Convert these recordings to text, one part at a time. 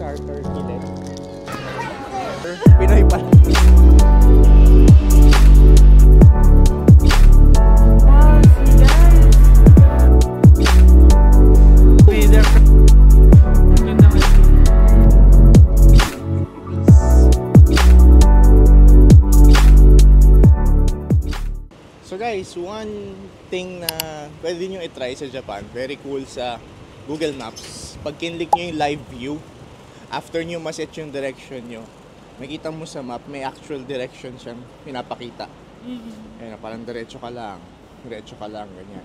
starter killet. Pinoy pa. So guys, one thing na pwede nyo i-try sa Japan, very cool sa Google Maps. Pag kinlik nyo yung live view, after nyo maset yung direction nyo, makita mo sa map, may actual direction siyang pinapakita. Ayun, parang diretso ka lang, ganyan.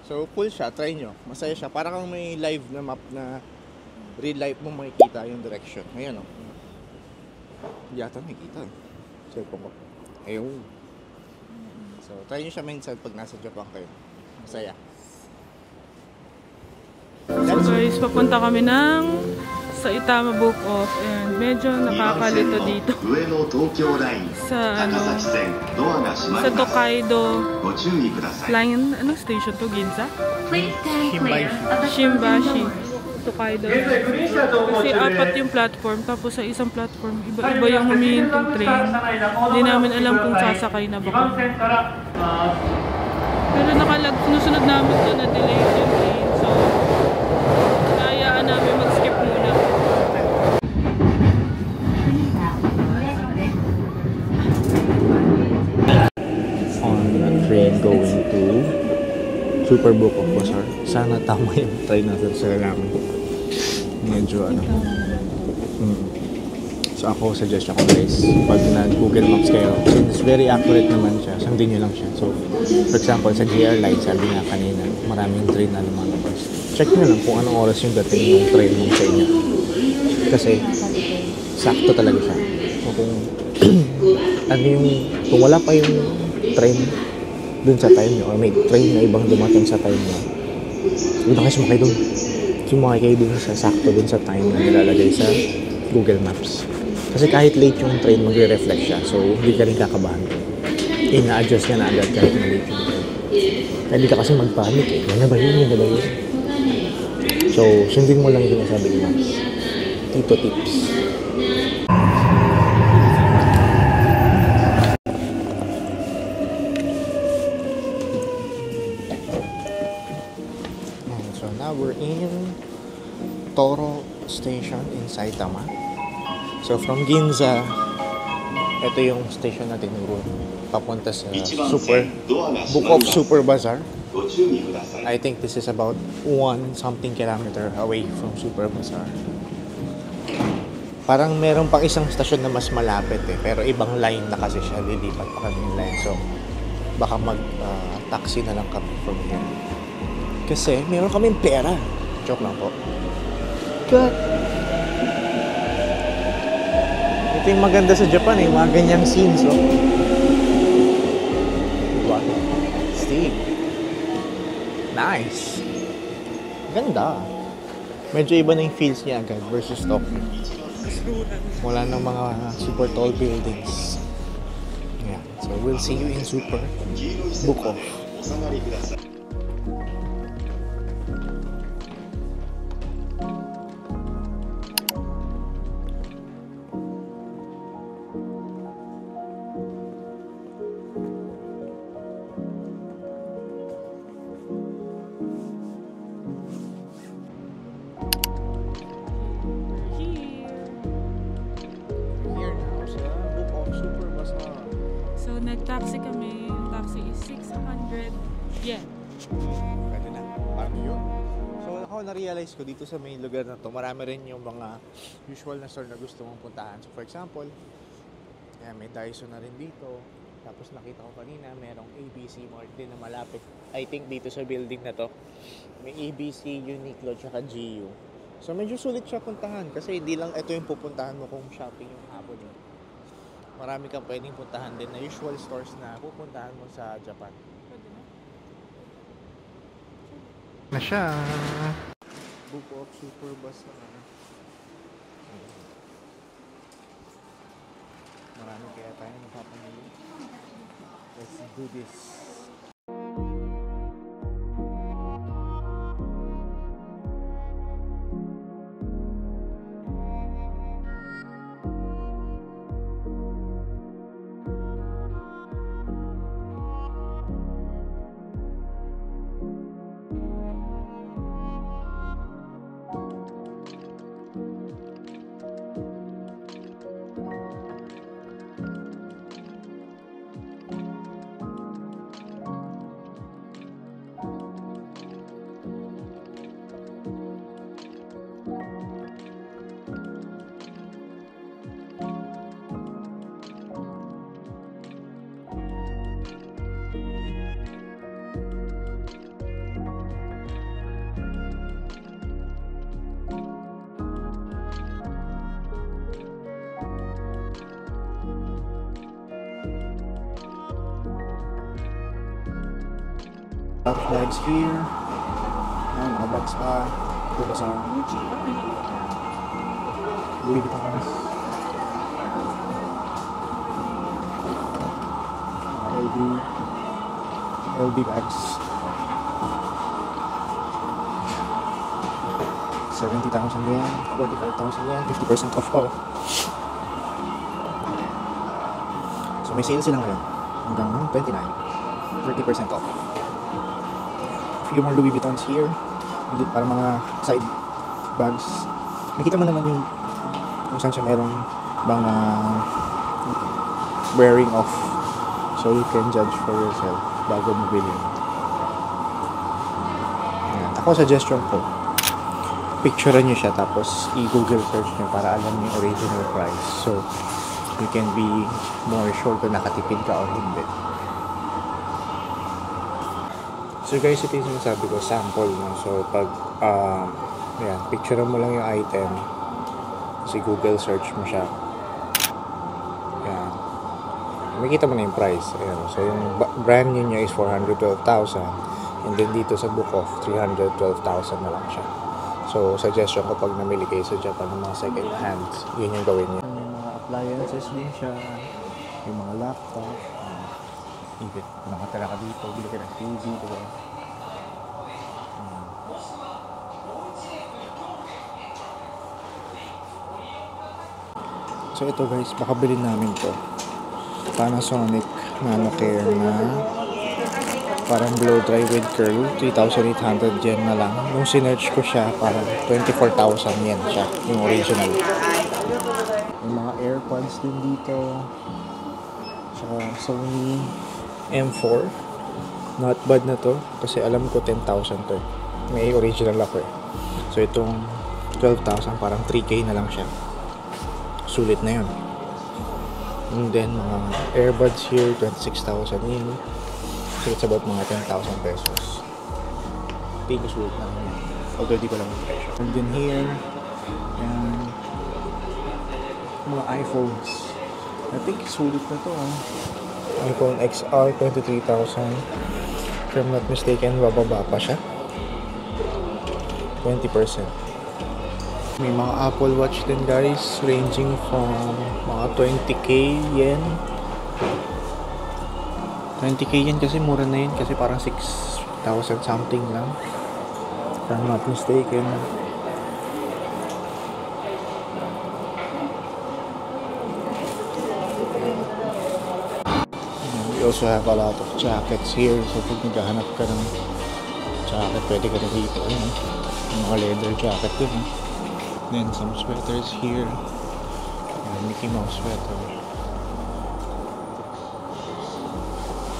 So cool siya, try nyo. Masaya siya, parang kang may live na map na real life mo makikita yung direction. Ayan o. Hindi yata nakikita eh. Cellphone ko. Ayun. So, try nyo siya minsan pag nasa Japan kayo. Masaya. So guys, papunta kami ng Saitama Book Off and medyo nakakalito dito. Sa sa Tokaido line, anong station to? Ginza? Shimbashi. Tokaido. Kasi apat yung platform, tapos sa isang platform, iba-iba yung humihintong train. Hindi namin alam kung sasakay na ba kami. Pero sinusunod namin ito na delay yung train. So, kayaan namin mag-skip muna. On a train going to Super Book of Bazaar. Sana tama yung train natin sa namin. Medyo ano. So ako, suggestion ko guys, pag na-Google Maps kayo, since very accurate naman siya, sundin nyo lang siya. So, for example, sa JR Line, sabi nga kanina, maraming train na lumalabas. Check nyo lang kung anong oras yung dating ng train mo sa inyo. Kasi, sakto talaga siya. O kung, ano yung, kung wala pa yung train dun sa time nyo, or may train na ibang dumating sa time nyo, huwag na kayo sumakay dun. Sumakay kayo dun sa sakto dun sa time na nilalagay sa Google Maps. Kasi kahit late yung train, magre-reflect siya. So, hindi ka rin kakabahan. Ina-adjust ka na agad kahit na late yung train. Kaya hindi ka kasi mag-panic eh. Yan na ba yun? Yan na ba yun? So, sundin mo lang yung sinasabi ni Maps. Tito tips. So, now we're in Toro Station in Saitama. So from Ginza, ito yung station natin papunta sa Book of Super Bazaar. I think this is about 1-something kilometer away from Super Bazaar. Parang meron pang isang stasyon na mas malapit eh, pero ibang line na kasi siya, lilipat pa kami yung line. So baka mag-taxi na lang kami from here. Kasi meron kaming pera. Joke lang po. God. Ito yung maganda sa Japan eh, mga ganyang scenes, oh. Diba? Steve. Nice. Ganda. Medyo iba na yung feels niya agad versus Tokyo. Wala nang mga super tall buildings. Yeah. So we'll see you in Super Book Off. Nag-taxi kami. Yung taxi is 600 yen. Pwede na. Parang yun. So ako na-realize ko dito sa main lugar na to, marami rin yung mga usual na store na gusto mong puntahan. So for example, may Daiso na rin dito. Tapos nakita ko kanina, merong ABC Mart din na malapit. I think dito sa building na to, may ABC, Uniqlo, tsaka GU. So medyo sulit siya puntahan kasi hindi lang ito yung pupuntahan mo kung shopping yung hapon eh. Marami kang pwedeng puntahan din na usual stores na pupuntahan mo sa Japan. Na siya. Book of Super Bazaar. Marami kaya tayo napapamili. Let's do this. Back flags here. Ayan, mga bags pa. Ito sa Louis Vuitton. LB bags. 70,000 yen, 45,000 yen, 50% off pa. So may sale sila ngayon hanggang 29, 30% off. A few more Louis Vuittons here. Hindi para mga side bags. Nakita mo naman yung kung saan siya merong mga wearing off. So you can judge for yourself bago mo bilhin. Ayan. Ako suggestion ko, picturean nyo siya tapos i-google search nyo para alam nyo yung original price. So you can be more sure kung nakatipid ka or hindi. So guys, ito yung sinasabi ko, sample mo. So pag ayan, picturean mo lang yung item, kasi Google search mo siya. Ayan. Makikita mo na yung price. Ayan. So yung brand new niya is 412,000 and then dito sa book of 312,000 na lang siya. So suggestion ko pag namili kayo sa Japan ng mga second hand, yun yung gawin niyo. May mga appliances din siya, yung mga laptop, even nakatira ka dito, bili ka ng TV, diba? So ito guys, baka bilhin namin to. Panasonic Nanocare na parang blow dry with curl, 3,800 yen na lang. Nung sinerch ko siya, parang 24,000 yen siya, yung original. May mga AirPods din dito. Sa Sony M4. Not bad na to, kasi alam ko 10,000 to. May original ako eh. So itong 12,000, parang 3K na lang siya. Sulit na yun. And then mga earbuds here, 26,000 yen. So it's about mga 10,000 pesos. Hindi ko sulit na lang yan. Although di ko lang yung presyo. And then here, and mga iPhones. I think sulit na to. iPhone XR, 23,000. If I'm not mistaken, bababa pa siya. 20%. May mga Apple Watch din guys, ranging from mga 20k yen. 20k yen kasi mura na yun, kasi parang 6,000 something lang. If I'm not mistaken. We also have a lot of jackets here, so pag naghahanap ka ng jacket, pwede ka na dito. Mga leather jacket din. Then some sweaters here. Mickey Mouse sweater.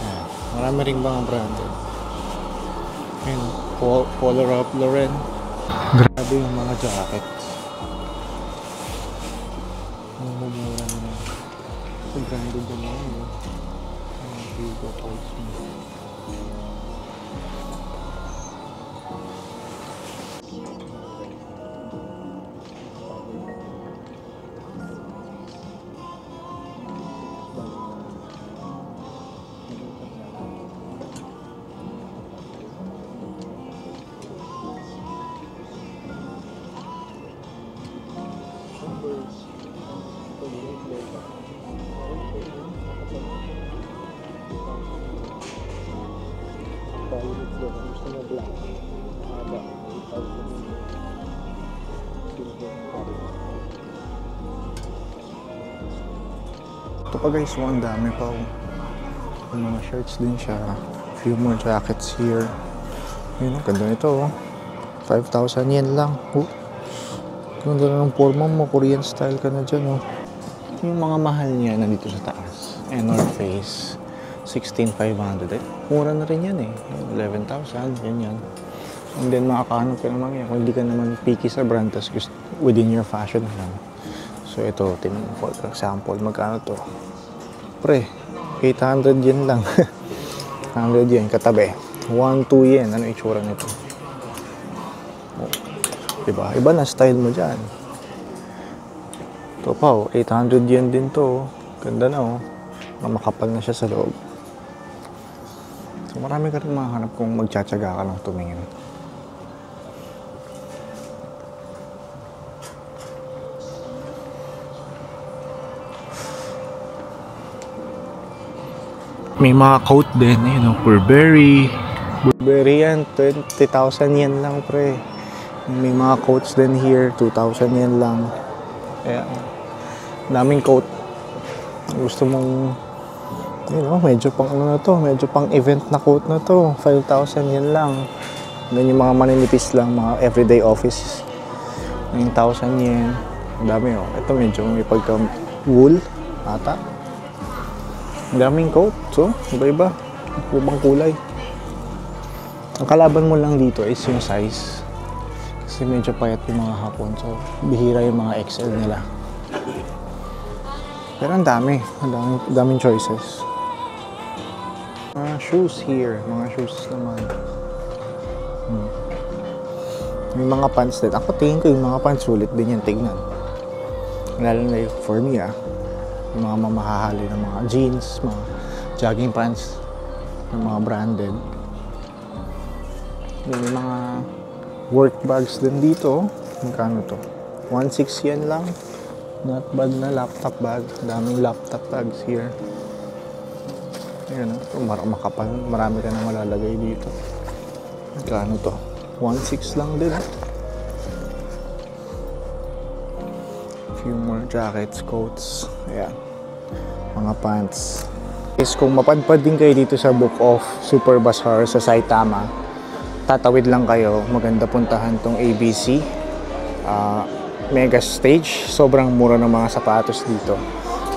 Ayan. Marami rin mga branded. And Polo Ralph Lauren. Grabe yung mga jackets. Mumura na. So branded din yun. Hugo Boss. Ito pa guys, ang dami pa. May mga shirts din siya. Few more jackets here. Yun, ang ganda nito. 5,000 yen lang. Ganda na ng forma mo. Korean style ka na dyan. Yung mga mahal niya nandito sa taas. North Face. 16,500. Mura na rin yan eh. 11,000. Yan. And then makakahanap ka naman yan. Kung hindi ka naman picky sa brand, tas within your fashion lang. So ito, tinan mo for example, magkano to? Pre, 800 yen lang. 100 yen, katabi. 1, 2 yen. Ano itsura nito? Diba? Iba na style mo dyan. Ito pa, 800 yen din to. Ganda na, makapal na siya sa loob. So marami ka rin mahanap kung magtsatsaga ka lang tumingin. May mga coat din, Burberry. Burberry yan, 20,000 yen lang pre. May mga coats din here, 2,000 yen lang. Kaya, daming coat. Gusto mong, medyo pang medyo pang event na coat na to. 5,000 yen lang. Then yung mga maninipis lang, mga everyday office, 9,000 yen. Ang dami Ito medyo may pagka wool, ata. Ang daming coat. So, iba-iba. Ibang kulay. Ang kalaban mo lang dito is yung size. Kasi medyo payat yung mga Hapon. So, bihira yung mga XL nila. Pero ang dami. Ang daming choices. Mga shoes here. Mga shoes naman. May mga pants din. Ako tingin ko yung mga pants sulit din yung tignan. Lalo na yung for me yung mga mamahahali ng mga jeans, mga jogging pants ng mga branded. May mga work bags din dito. Magkano to? 1,600 yen lang. Not bad na laptop bag. Daming laptop bags here. Ayan makapal. Marami ka na malalagay dito. Magkano to? 1,600 lang din. Few more jackets, coats. Ayan. Mga pants. Is kung mapadpad din kayo dito sa Book of Super Bazaar sa Saitama, tatawid lang kayo. Maganda puntahan tong ABC Mega Stage. Sobrang mura ng mga sapatos dito.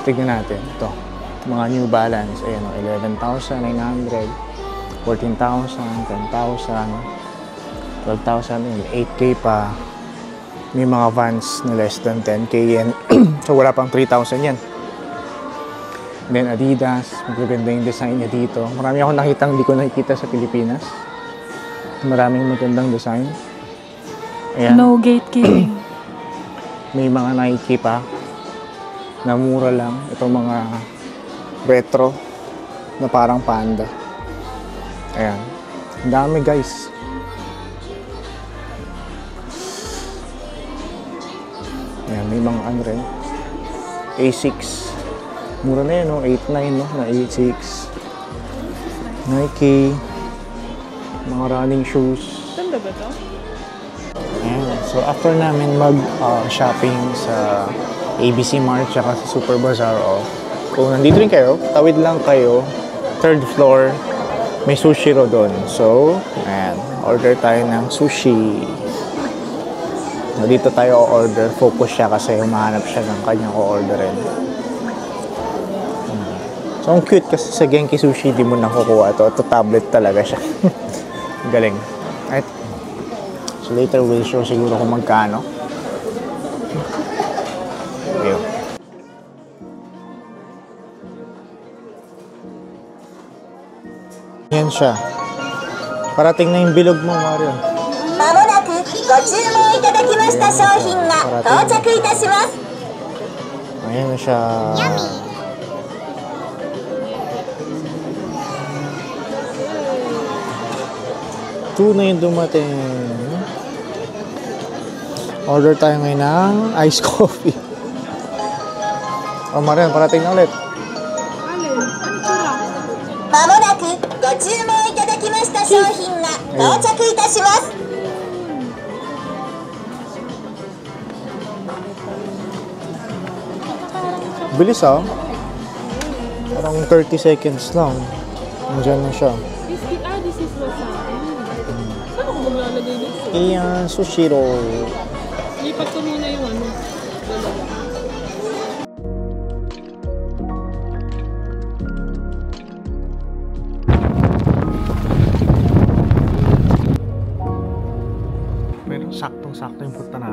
Tignan natin. Ito. Mga New Balance. Ayan 11,900, 14,000, 10,000, 12,000, 8K pa. May mga Vans na less than 10K yen. So wala pang 3,000 yan. Then Adidas, magaganda yung design niya dito. Marami akong nakitang hindi ko nakikita sa Pilipinas. Maraming magandang design. Ayan. No gatekeeping. May mga Nike pa na mura lang. Itong mga retro na parang panda. Ayan. Ang dami guys. Ayan, may mga ano rin. A6. Mura na yan, 8,900 na A6. Nike. Mga running shoes. Ganda ba to? Ayan. So, after namin mag-shopping sa ABC Mart tsaka sa Super Bazaar, kung nandito rin kayo, tawid lang kayo, 3rd floor, may sushi ro doon. So, ayan, order tayo ng sushi. Dito tayo o-order. Focus siya kasi humahanap siya ng kanyang o-orderin. So, ang cute kasi sa Genki Sushi, di mo nakukuha ito. Ito tablet talaga siya. Galing. Right? So, later we'll show siguro kung magkano. Ayun. Yan siya. Parating na yung bilog mo, Mario. まもなくご注文いただきました商品が到着いたします。 Ayan na siya. Ito na yung dumating. Order tayo ngayon ng iced coffee. Marian, parating na ulit. Alin? Ano sila? まもなくご注文いただきました商品が到着いたします。 Bilis Parang 30 seconds lang. Nandiyan na siya. This is wasabi. Saan ako maglalagay dito? Ayan, sushi roll. Lipat ko muna yung ano. Dalawa. Pero saktong-sakto yung punta natin.